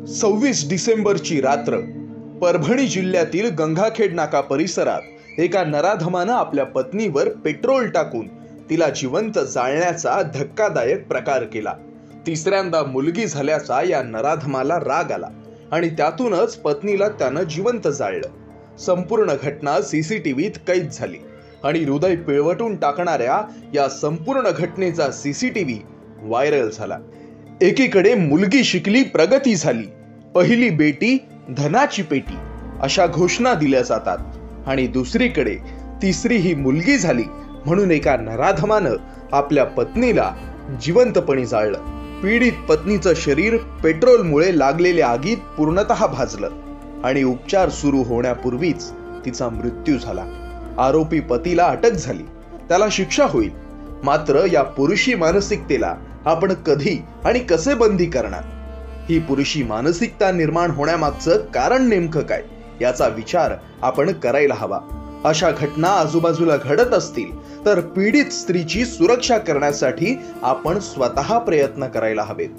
26 डिसेंबरची रात्र परभणी जिल्ह्यातील गंगाखेड नाका परिसरात एका नराधमानं आपल्या पत्नीवर पेट्रोल टाकून तिला जिवंत जाळण्याचा धक्कादायक प्रकार केला। तिसऱ्यांदा मुलगी झाल्याचा या नराधमाला राग आला आणि त्यातूनच पत्नीला त्यानं जिवंत जाळलं। संपूर्ण घटना सीसीटीव्हीत कैद झाली आणि हृदय पिळवटून टाकणाऱ्या या संपूर्ण घटनेचा सीसीटीव्ही व्हायरल झाला। एकीकडे मुलगी शिकली, प्रगती झाली, पहिली बेटी धनाची पेटी अशा घोषणा दिल्या जातात आणि दुसरीकडे तिसरी ही मुलगी झाली म्हणून एका नराधमानं आपल्या पत्नीला जिवंतपणी जाळलं। पीडित पत्नीचं शरीर पेट्रोलमुळे लागलेल्या आगीत पूर्णतः भाजलं आणि उपचार सुरू होण्यापूर्वीच तिचा मृत्यू झाला। आरोपी पतीला अटक झाली, त्याला शिक्षा होईल। मात्र या पुरुषी मानसिकतेला आपण कधी आणि कसे बंदी करणार? ही पुरुषी मानसिकता निर्माण होण्यामागचं कारण नेमकं काय याचा विचार आपण करायला हवा। अशा घटना आजूबाजूला घडत असतील तर पीडित स्त्रीची सुरक्षा करण्यासाठी आपण स्वतः प्रयत्न करायला हवेत।